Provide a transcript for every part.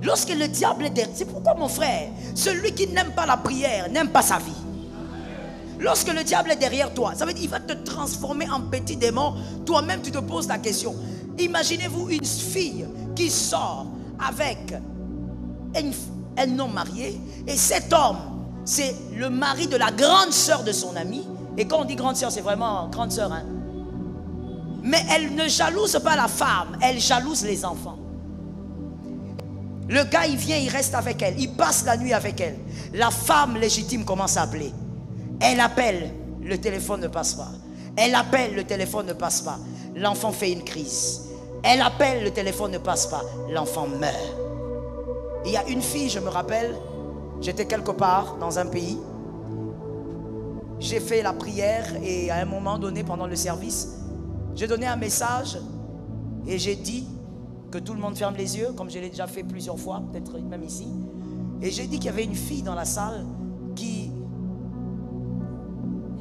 Lorsque le diable est derrière, c'est pourquoi mon frère, celui qui n'aime pas la prière n'aime pas sa vie. Lorsque le diable est derrière toi, ça veut dire qu'il va te transformer en petit démon. Toi-même tu te poses la question. Imaginez-vous une fille qui sort avec un homme marié, et cet homme, c'est le mari de la grande sœur de son ami. Et quand on dit grande sœur, c'est vraiment grande sœur, hein? Mais elle ne jalouse pas la femme, elle jalouse les enfants. Le gars, il vient, il reste avec elle, il passe la nuit avec elle. La femme légitime commence à appeler. Elle appelle, le téléphone ne passe pas. Elle appelle, le téléphone ne passe pas. L'enfant fait une crise. Elle appelle, le téléphone ne passe pas. L'enfant meurt. Il y a une fille, je me rappelle, j'étais quelque part dans un pays. J'ai fait la prière et à un moment donné, pendant le service, j'ai donné un message et j'ai dit que tout le monde ferme les yeux, comme je l'ai déjà fait plusieurs fois, peut-être même ici. Et j'ai dit qu'il y avait une fille dans la salle qui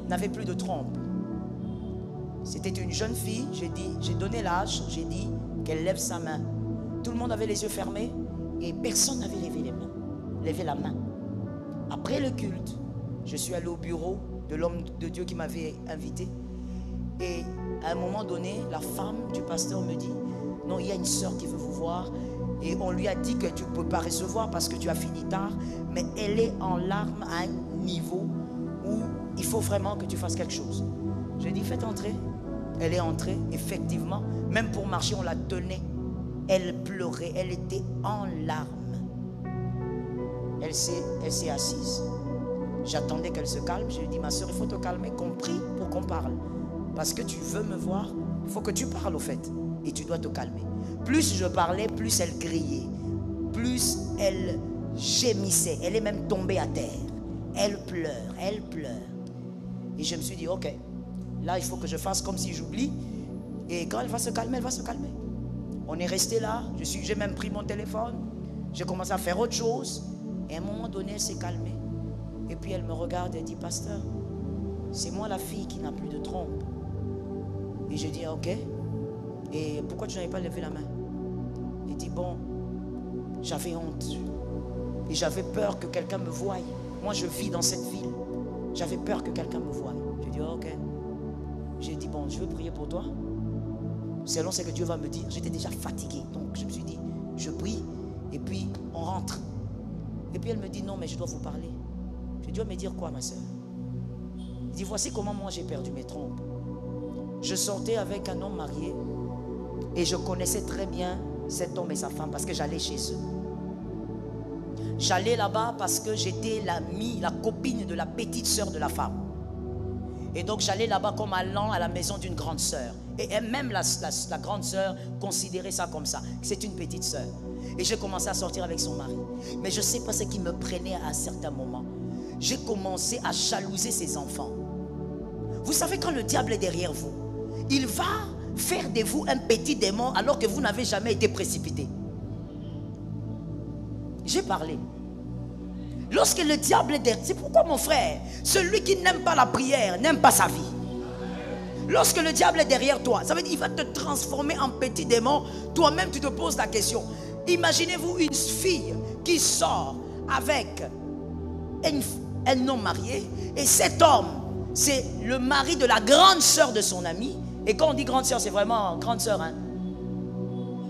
n'avait plus de trompe. C'était une jeune fille, j'ai donné l'âge, j'ai dit qu'elle lève sa main. Tout le monde avait les yeux fermés et personne n'avait levé la main. Après le culte, je suis allé au bureau de l'homme de Dieu qui m'avait invité. Et à un moment donné, la femme du pasteur me dit: non, il y a une soeur qui veut vous voir. Et on lui a dit que tu ne peux pas recevoir parce que tu as fini tard. Mais elle est en larmes à un niveau où il faut vraiment que tu fasses quelque chose. J'ai dit: faites entrer. Elle est entrée, effectivement. Même pour marcher, on la tenait. Elle pleurait, elle était en larmes. Elle s'est assise. J'attendais qu'elle se calme. Je lui ai dit: ma soeur, il faut te calmer, compris, pour qu'on parle. Parce que tu veux me voir, il faut que tu parles au fait. Et tu dois te calmer. Plus je parlais, plus elle criait. Plus elle gémissait. Elle est même tombée à terre. Elle pleure, elle pleure. Et je me suis dit: ok, là il faut que je fasse comme si j'oublie. Et quand elle va se calmer, elle va se calmer. On est resté là. J'ai même pris mon téléphone. J'ai commencé à faire autre chose. Et à un moment donné, elle s'est calmée. Et puis elle me regarde et dit: pasteur, c'est moi la fille qui n'a plus de trompe. Et je dis: ok. Et pourquoi tu n'avais pas levé la main? Il dit: bon, j'avais honte. Et j'avais peur que quelqu'un me voie. Moi, je vis dans cette ville. J'avais peur que quelqu'un me voie. Je dis: ok. J'ai dit: bon, je veux prier pour toi. Selon ce que Dieu va me dire. J'étais déjà fatigué. Donc, je me suis dit: je prie. Et puis, on rentre. Et puis, elle me dit: non, mais je dois vous parler. Je dois me dire quoi, ma soeur? Il dit: voici comment moi j'ai perdu mes trompes. Je sortais avec un homme marié. Et je connaissais très bien cet homme et sa femme parce que j'allais chez eux. J'allais là-bas parce que j'étais l'amie, la copine de la petite sœur de la femme. Et donc j'allais là-bas comme allant à la maison d'une grande sœur. Et même la grande sœur considérait ça comme ça. C'est une petite sœur. Et j'ai commencé à sortir avec son mari. Mais je ne sais pas ce qui me prenait à un certain moment. J'ai commencé à jalouser ses enfants. Vous savez, quand le diable est derrière vous, il va faire de vous un petit démon alors que vous n'avez jamais été précipité. J'ai parlé. Lorsque le diable est derrière, c'est pourquoi mon frère, celui qui n'aime pas la prière n'aime pas sa vie. Lorsque le diable est derrière toi, ça veut dire qu'il va te transformer en petit démon. Toi-même tu te poses la question. Imaginez-vous une fille qui sort avec un homme marié, et cet homme, c'est le mari de la grande sœur de son ami. Et quand on dit grande sœur, c'est vraiment grande sœur, hein?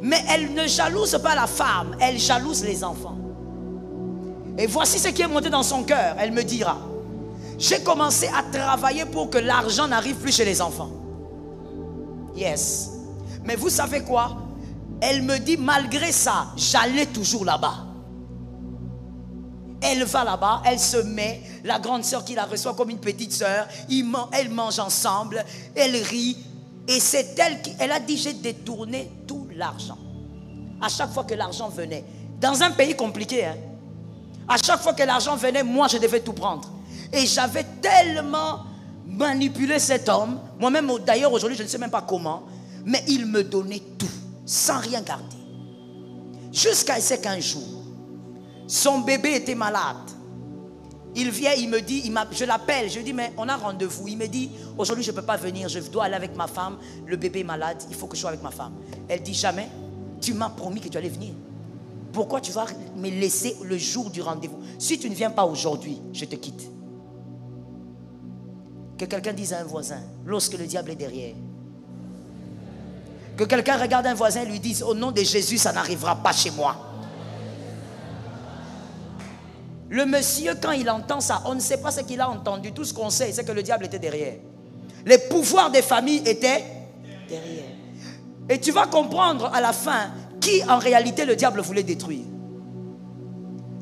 Mais elle ne jalouse pas la femme, elle jalouse les enfants. Et voici ce qui est monté dans son cœur. Elle me dira: j'ai commencé à travailler pour que l'argent n'arrive plus chez les enfants. Yes. Mais vous savez quoi? Elle me dit: malgré ça, j'allais toujours là-bas. Elle va là-bas, elle se met, la grande sœur qui la reçoit comme une petite sœur, elle mange ensemble, elle rit. Et c'est elle qui, elle a dit: j'ai détourné tout l'argent. À chaque fois que l'argent venait, dans un pays compliqué, hein, à chaque fois que l'argent venait, moi je devais tout prendre. Et j'avais tellement manipulé cet homme, moi-même d'ailleurs aujourd'hui je ne sais même pas comment, mais il me donnait tout, sans rien garder. Jusqu'à ce qu'un jour, son bébé était malade. Il vient, il me dit, je l'appelle, je lui dis: mais on a rendez-vous. Il me dit: aujourd'hui je ne peux pas venir, je dois aller avec ma femme, le bébé est malade, il faut que je sois avec ma femme. Elle dit: jamais, tu m'as promis que tu allais venir. Pourquoi tu vas me laisser le jour du rendez-vous? Si tu ne viens pas aujourd'hui, je te quitte. Que quelqu'un dise à un voisin, lorsque le diable est derrière. Que quelqu'un regarde un voisin et lui dise, au nom de Jésus, ça n'arrivera pas chez moi. Le monsieur, quand il entend ça, on ne sait pas ce qu'il a entendu. Tout ce qu'on sait, c'est que le diable était derrière. Les pouvoirs des familles étaient derrière. Et tu vas comprendre à la fin qui en réalité le diable voulait détruire.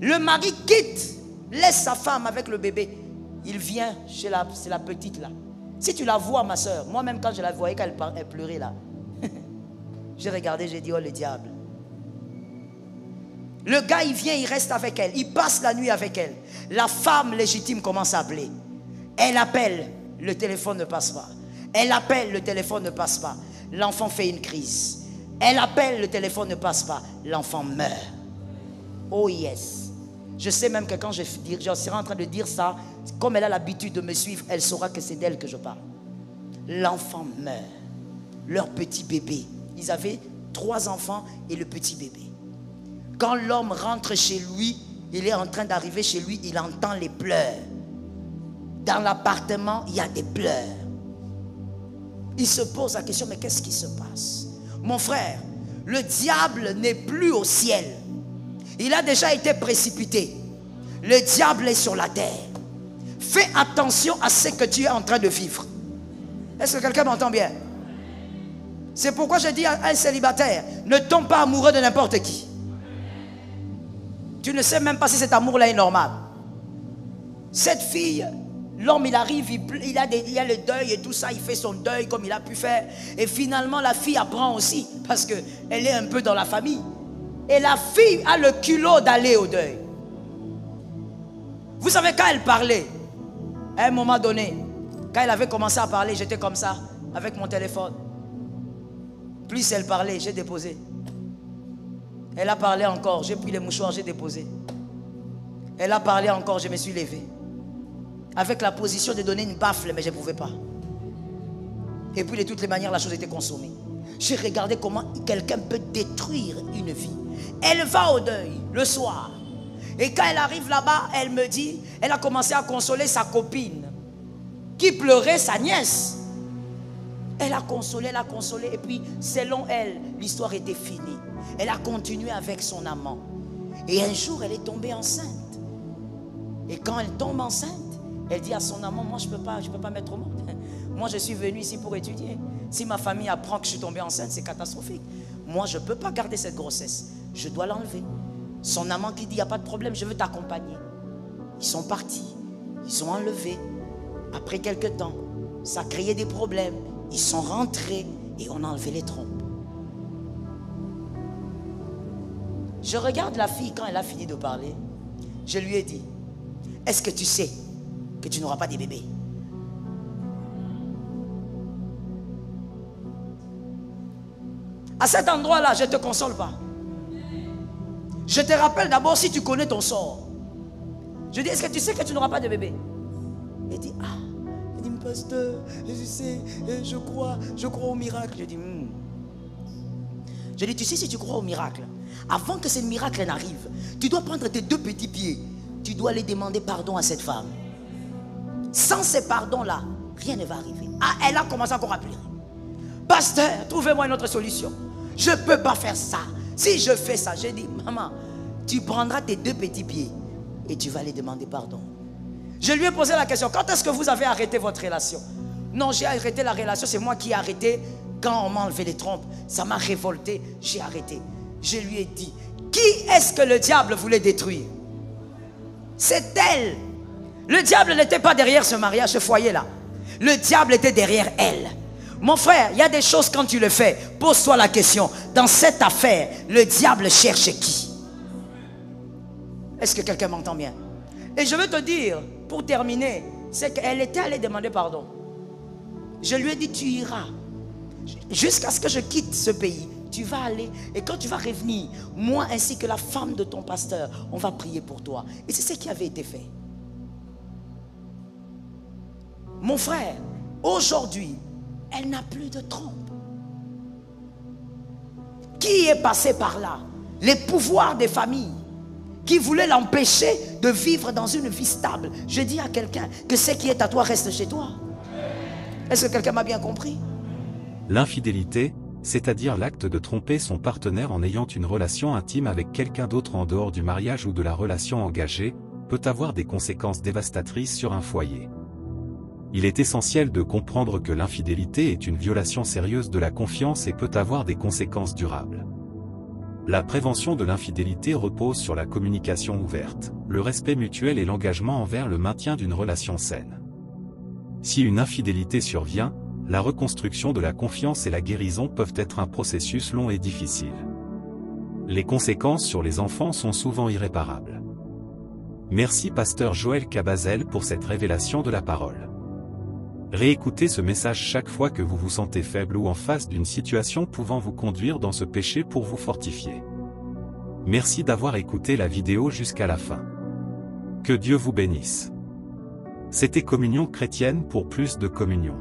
Le mari quitte, laisse sa femme avec le bébé. Il vient chez c'est la petite là. Si tu la vois, ma soeur, moi-même quand je la voyais, quand elle pleurait là, j'ai regardé, j'ai dit, oh le diable. Le gars, il vient, il reste avec elle. Il passe la nuit avec elle. La femme légitime commence à appeler. Elle appelle, le téléphone ne passe pas. Elle appelle, le téléphone ne passe pas. L'enfant fait une crise. Elle appelle, le téléphone ne passe pas. L'enfant meurt. Oh yes. Je sais même que quand je serai en train de dire ça, comme elle a l'habitude de me suivre, elle saura que c'est d'elle que je parle. L'enfant meurt. Leur petit bébé. Ils avaient 3 enfants et le petit bébé. Quand l'homme rentre chez lui, il est en train d'arriver chez lui, il entend les pleurs. Dans l'appartement, il y a des pleurs. Il se pose la question, mais qu'est-ce qui se passe? Mon frère, le diable n'est plus au ciel. Il a déjà été précipité. Le diable est sur la terre. Fais attention à ce que tu es en train de vivre. Est-ce que quelqu'un m'entend bien? C'est pourquoi je dis à un célibataire, ne tombe pas amoureux de n'importe qui. Tu ne sais même pas si cet amour-là est normal. Cette fille, l'homme il arrive, il a le deuil et tout ça, il fait son deuil comme il a pu faire. Et finalement la fille apprend aussi, parce qu'elle est un peu dans la famille. Et la fille a le culot d'aller au deuil. Vous savez, quand elle parlait, à un moment donné, quand elle avait commencé à parler, j'étais comme ça, avec mon téléphone. Plus elle parlait, j'ai déposé. Elle a parlé encore, j'ai pris les mouchoirs, j'ai déposé. Elle a parlé encore, je me suis levé. Avec la position de donner une baffle, mais je ne pouvais pas. Et puis de toutes les manières, la chose était consommée. J'ai regardé comment quelqu'un peut détruire une vie. Elle va au deuil le soir. Et quand elle arrive là-bas, elle me dit, elle a commencé à consoler sa copine qui pleurait, sa nièce. Elle a consolé, et puis selon elle, l'histoire était finie. Elle a continué avec son amant. Et un jour, elle est tombée enceinte. Et quand elle tombe enceinte, elle dit à son amant, moi je peux pas mettre au monde. Moi je suis venue ici pour étudier. Si ma famille apprend que je suis tombée enceinte, c'est catastrophique. Moi je ne peux pas garder cette grossesse. Je dois l'enlever. Son amant qui dit, il n'y a pas de problème, je veux t'accompagner. Ils sont partis. Ils ont enlevé. Après quelques temps, ça a créé des problèmes. Ils sont rentrés et on a enlevé les trompes. Je regarde la fille quand elle a fini de parler. Je lui ai dit, est-ce que tu sais que tu n'auras pas de bébés? À cet endroit-là, je ne te console pas. Je te rappelle d'abord si tu connais ton sort. Je dis, est-ce que tu sais que tu n'auras pas de bébé? Elle dit, ah. Elle dit, pasteur, je sais, je crois au miracle. Je dis, Je dis, tu sais, si tu crois au miracle, avant que ce miracle n'arrive, tu dois prendre tes 2 petits pieds. Tu dois aller demander pardon à cette femme. Sans ce pardon-là, rien ne va arriver. Ah, elle a commencé encore à pleurer. Pasteur, trouvez-moi une autre solution. Je ne peux pas faire ça. Si je fais ça, je dis, maman, tu prendras tes 2 petits pieds et tu vas aller demander pardon. Je lui ai posé la question, quand est-ce que vous avez arrêté votre relation? Non, j'ai arrêté la relation, c'est moi qui ai arrêté quand on m'a enlevé les trompes. Ça m'a révolté, j'ai arrêté. Je lui ai dit, qui est-ce que le diable voulait détruire? C'est elle. Le diable n'était pas derrière ce mariage, ce foyer-là. Le diable était derrière elle. Mon frère, il y a des choses quand tu le fais, pose-toi la question, dans cette affaire, le diable cherche qui? Est-ce que quelqu'un m'entend bien? Et je veux te dire, pour terminer, c'est qu'elle était allée demander pardon. Je lui ai dit, tu iras. Jusqu'à ce que je quitte ce pays, tu vas aller. Et quand tu vas revenir, moi ainsi que la femme de ton pasteur, on va prier pour toi. Et c'est ce qui avait été fait. Mon frère, aujourd'hui, elle n'a plus de trompe. Qui est passé par là? les pouvoirs des familles qui voulaient l'empêcher de vivre dans une vie stable. Je dis à quelqu'un que ce qui est à toi reste chez toi. Est-ce que quelqu'un m'a bien compris? L'infidélité, c'est-à-dire l'acte de tromper son partenaire en ayant une relation intime avec quelqu'un d'autre en dehors du mariage ou de la relation engagée, peut avoir des conséquences dévastatrices sur un foyer. Il est essentiel de comprendre que l'infidélité est une violation sérieuse de la confiance et peut avoir des conséquences durables. La prévention de l'infidélité repose sur la communication ouverte, le respect mutuel et l'engagement envers le maintien d'une relation saine. Si une infidélité survient, la reconstruction de la confiance et la guérison peuvent être un processus long et difficile. Les conséquences sur les enfants sont souvent irréparables. Merci Pasteur Joël Cabazel pour cette révélation de la parole. Réécoutez ce message chaque fois que vous vous sentez faible ou en face d'une situation pouvant vous conduire dans ce péché pour vous fortifier. Merci d'avoir écouté la vidéo jusqu'à la fin. Que Dieu vous bénisse. C'était Communion chrétienne pour plus de communion.